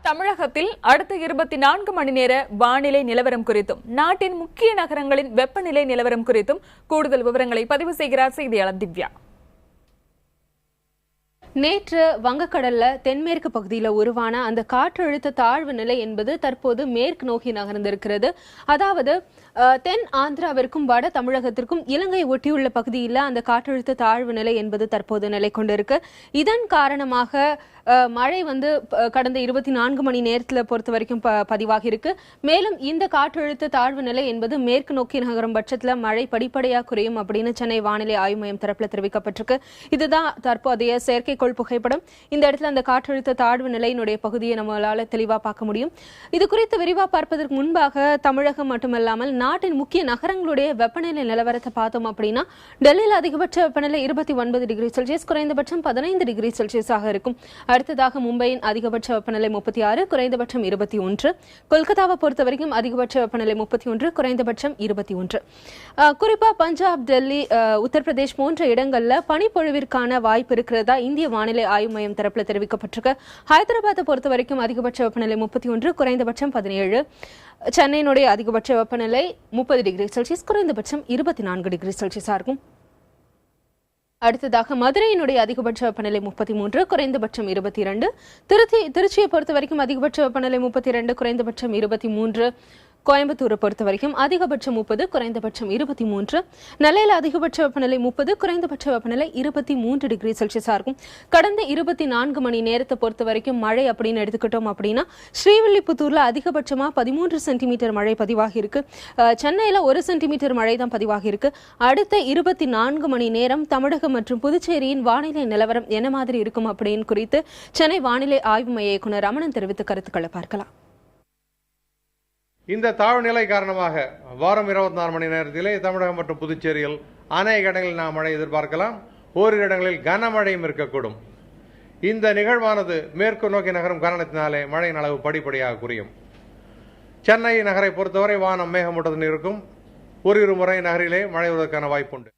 தமிழகத்தில் அடுத்த 24 மணி நேர வானிலை நிலவரம் குறித்தும் நாட்டின் முக்கிய நகரங்களின் வெப்பநிலை நிலவரம் குறித்தும் கூடுதல் விவரங்களை பதிவு செய்கிறார் செய்தியாளர் திவ்யா. நேற்று வங்கக்கடல்ல தென்மேற்கு பகுதியில் உருவான அந்த காற்றழுத்த தாழ்வு நிலை என்பது தற்போது மேற்கு நோக்கி நகர்ந்திருக்கிறது. அதாவது தென் ஆந்திராவிற்கும் வட தமிழகத்திற்கும் இலங்கை ஒட்டியுள்ள பகுதியில் அந்த காற்றழுத்த தாழ்வு நிலை என்பது தற்போது நிலை கொண்டிருக்கு. இதன் காரணமாக மழை கடந்த 24 மணி நேரத்தில் பொறுத்த வரைக்கும் பதிவாகி இருக்கு. மேலும் இந்த காற்றழுத்த தாழ்வு நிலை என்பது மேற்கு நோக்கி நகரும் பட்சத்தில் மழை படிப்படியாக குறையும் அப்படின்னு சென்னை வானிலை ஆய்வு மையம் தரப்புல தெரிவிக்கப்பட்டிருக்கு. இதுதான் தற்போதைய செயற்கைக்கோள் புகைப்படம். இந்த இடத்துல அந்த காற்றழுத்த தாழ்வு நிலையினுடைய பகுதியை நம்மளால தெளிவா பார்க்க முடியும். இது குறித்து விரிவா பார்ப்பதற்கு முன்பாக தமிழகம் மட்டுமல்லாமல் நாட்டின் முக்கிய நகரங்களுடைய வெப்பநிலை நிலவரத்தை பார்த்தோம் அப்படின்னா, டெல்லியில் அதிகபட்ச வெப்பநிலை 29 டிகிரி செல்சியஸ், குறைந்தபட்சம் 15 டிகிரி செல்சியஸாக இருக்கும். அடுத்ததாக மும்பையின் அதிகபட்ச வெப்பநிலை 36, குறைந்தபட்சம் 21. கொல்கத்தாவை பொறுத்தவரைக்கும் அதிகபட்ச வெப்பநிலை 31, குறைந்தபட்சம் 21. குறிப்பா பஞ்சாப், டெல்லி, உத்தரப்பிரதேஷ் போன்ற இடங்கள்ல பனிப்பொழிவிற்கான வாய்ப்பு இருக்கிறதா இந்திய வானிலை ஆய்வு மையம் தரப்புல தெரிவிக்கப்பட்டிருக்கு. ஹைதராபாத்தை பொறுத்த வரைக்கும் அதிகபட்ச வெப்பநிலை 31, குறைந்தபட்சம் 17. சென்னையினுடைய அதிகபட்ச வெப்பநிலை 30 டிகிரி செல்சியஸ், குறைந்தபட்சம் 24 டிகிரி செல்சியஸா இருக்கும். அடுத்ததாக மதுரையினுடைய அதிகபட்ச வெப்பநிலை 33, குறைந்தபட்சம் 22. திருச்சியை பொறுத்த வரைக்கும் அதிகபட்ச வெப்பநிலை 32, குறைந்தபட்சம் 23. கோயம்புத்தூரை பொறுத்த வரைக்கும் அதிகபட்சம் 30, குறைந்தபட்சம் 23. நெல்லையில் அதிகபட்ச வெப்பநிலை 30, குறைந்தபட்ச வெப்பநிலை 23 டிகிரி செல்சியஸா இருக்கும். கடந்த 24 மணி நேரத்தை பொறுத்த வரைக்கும் மழை அப்படின்னு எடுத்துக்கிட்டோம் அப்படின்னா, ஸ்ரீவில்லிபுத்தூர்ல அதிகபட்சமா 13 சென்டிமீட்டர் மழை பதிவாகி இருக்கு. சென்னையில 1 சென்டிமீட்டர் மழை தான் பதிவாகி இருக்கு. அடுத்த 24 மணி நேரம் தமிழகம் மற்றும் புதுச்சேரியின் வானிலை நிலவரம் என்ன மாதிரி இருக்கும் அப்படின்னு குறித்து சென்னை வானிலை ஆய்வு மைய இயக்குநர் ரமணன் தெரிவித்த கருத்துக்களை பார்க்கலாம். இந்த தாழ்நிலை காரணமாக வாரம் 24 மணி நேரத்திலே தமிழகம் மற்றும் புதுச்சேரியில் அநேக இடங்களில் நாம் மழை எதிர்பார்க்கலாம். ஓரிரு இடங்களில் கனமழையும் இருக்கக்கூடும். இந்த நிகழ்வானது மேற்கு நோக்கி நகரும் காரணத்தினாலே மழையின் அளவு படிப்படியாக குறையும். சென்னை நகரை பொறுத்தவரை வானம் மேகமூட்டத்துடன் இருக்கும். ஓரிரு முறை நகரிலே மழை வருவதற்கான வாய்ப்புண்டு.